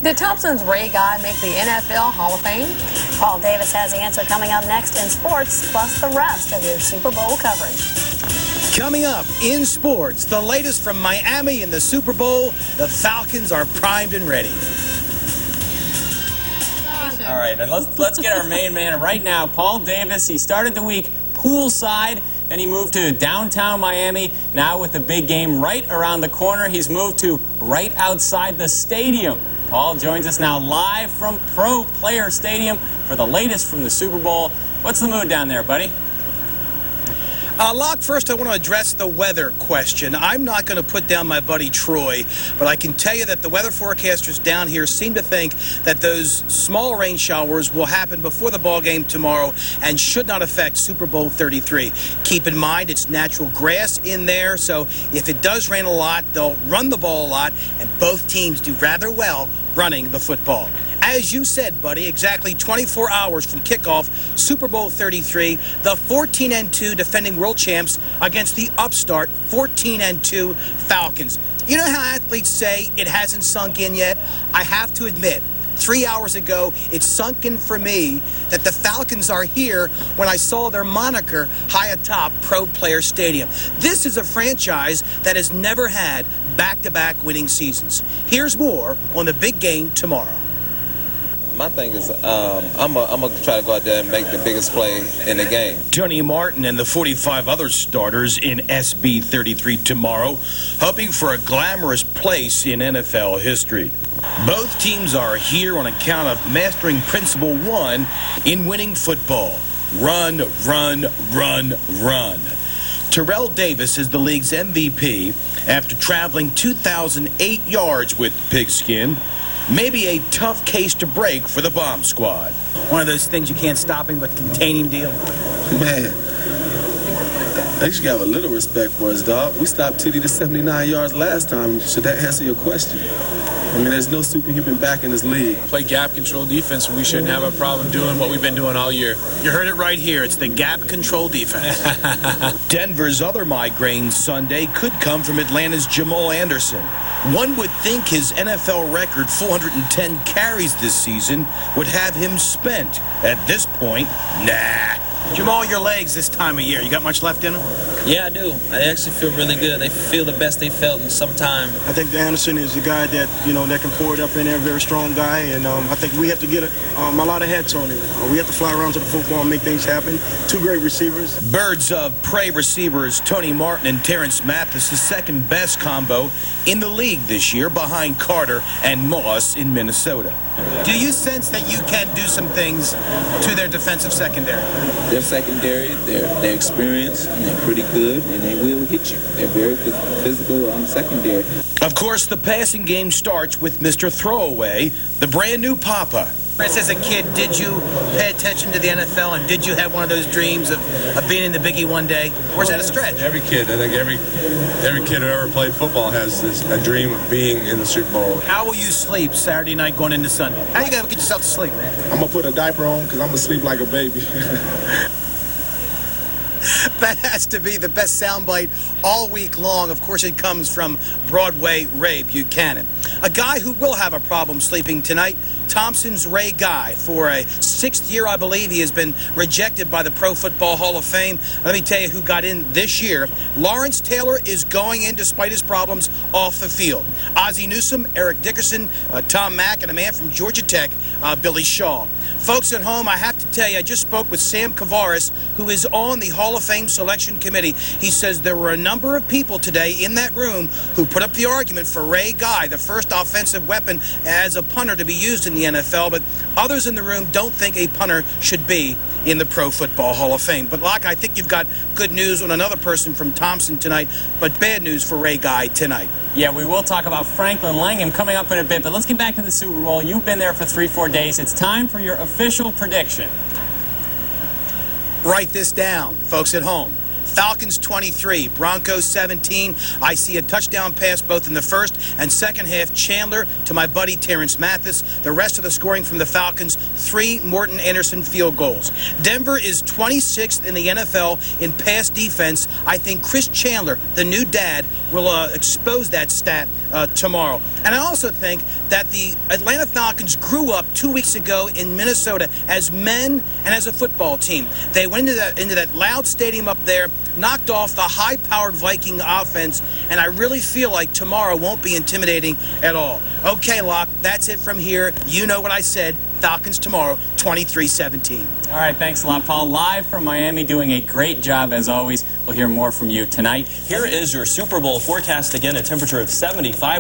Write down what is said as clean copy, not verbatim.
Did Thompson's Ray Guy make the NFL Hall of Fame? Paul Davis has the answer coming up next in sports, plus the rest of your Super Bowl coverage. Coming up in sports, the latest from Miami in the Super Bowl. The Falcons are primed and ready. All right, and let's get our main man right now, Paul Davis. He started the week poolside, then he moved to downtown Miami. Now with the big game right around the corner, he's moved to right outside the stadium. Paul joins us now live from Pro Player Stadium for the latest from the Super Bowl. What's the mood down there, buddy? Locke, first I want to address the weather question. I'm not going to put down my buddy Troy, but I can tell you that the weather forecasters down here seem to think that those small rain showers will happen before the ball game tomorrow and should not affect Super Bowl 33. Keep in mind it's natural grass in there, so if it does rain a lot, they'll run the ball a lot, and both teams do rather well running the football. As you said, buddy, exactly 24 hours from kickoff, Super Bowl 33, the 14-2 defending world champs against the upstart 14-2 Falcons. You know how athletes say it hasn't sunk in yet? I have to admit, 3 hours ago, it sunk in for me that the Falcons are here when I saw their moniker high atop Pro Player Stadium. This is a franchise that has never had back-to-back winning seasons. Here's more on the big game tomorrow. My thing is, I'm going to try to go out there and make the biggest play in the game. Tony Martin and the 45 other starters in SB 33 tomorrow, hoping for a glamorous place in NFL history. Both teams are here on account of mastering Principle 1 in winning football. Run, run, run, run. Terrell Davis is the league's MVP after traveling 2,008 yards with the pigskin. Maybe a tough case to break for the bomb squad. One of those things you can't stop him but contain him deal. Man, they should have a little respect for us, dog. We stopped Titty to 79 yards last time. Should that answer your question? I mean, there's no superhuman back in this league. Play gap control defense, and we shouldn't have a problem doing what we've been doing all year. You heard it right here. It's the gap control defense. Denver's other migraine Sunday could come from Atlanta's Jamal Anderson. One would think his NFL record 410 carries this season would have him spent. At this point, nah. Jamal, your legs this time of year, you got much left in them? Yeah, I do. I actually feel really good. They feel the best they felt in some time. I think Anderson is a guy that, that can pour it up in there, very strong guy, and I think we have to get a lot of hats on him. We have to fly around to the football and make things happen. Two great receivers. Birds of prey receivers Tony Martin and Terrence Mathis, the second best combo in the league this year behind Carter and Moss in Minnesota. Do you sense that you can do some things to their defensive secondary? Their secondary, they're experienced, and they're pretty good, and they will hit you. They're very physical secondary. Of course, the passing game starts with Mr. Throwaway, the brand new Papa. As a kid, did you pay attention to the NFL, and did you have one of those dreams of being in the Biggie one day? Or is that a stretch? Every kid, I think every kid who ever played football has a dream of being in the Super Bowl. How will you sleep Saturday night going into Sunday? How you going to get yourself to sleep, man? I'm going to put a diaper on because I'm going to sleep like a baby. That has to be the best soundbite all week long. Of course, it comes from Broadway Ray Buchanan. A guy who will have a problem sleeping tonight, Thompson's Ray Guy. For a sixth year, I believe, he has been rejected by the Pro Football Hall of Fame. Let me tell you who got in this year. Lawrence Taylor is going in despite his problems off the field. Ozzie Newsome, Eric Dickerson, Tom Mack, and a man from Georgia Tech, Billy Shaw. Folks at home, I have to tell you, I just spoke with Sam Kavaris, who is on the Hall of Fame selection committee. He says there were a number of people today in that room who put up the argument for Ray Guy, the first offensive weapon as a punter to be used in the NFL, but others in the room don't think a punter should be in the Pro Football Hall of Fame. But, Locke, I think you've got good news on another person from Thompson tonight, but bad news for Ray Guy tonight. Yeah, we will talk about Franklin Langham coming up in a bit, but let's get back to the Super Bowl. You've been there for 3-4 days. It's time for your official prediction. Write this down, folks at home. Falcons 23, Broncos 17. I see a touchdown pass both in the first and second half. Chandler to my buddy Terrence Mathis. The rest of the scoring from the Falcons, 3 Morton Anderson field goals. Denver is 26th in the NFL in pass defense. I think Chris Chandler, the new dad, will expose that stat tomorrow. And I also think that the Atlanta Falcons grew up 2 weeks ago in Minnesota as men and as a football team. They went into that loud stadium up there, knocked off the high-powered Viking offense, and I really feel like tomorrow won't be intimidating at all. Okay, Locke, that's it from here. You know what I said. Falcons tomorrow, 23-17. All right, thanks a lot, Paul. Live from Miami, doing a great job as always. We'll hear more from you tonight. Here is your Super Bowl forecast again, a temperature of 75.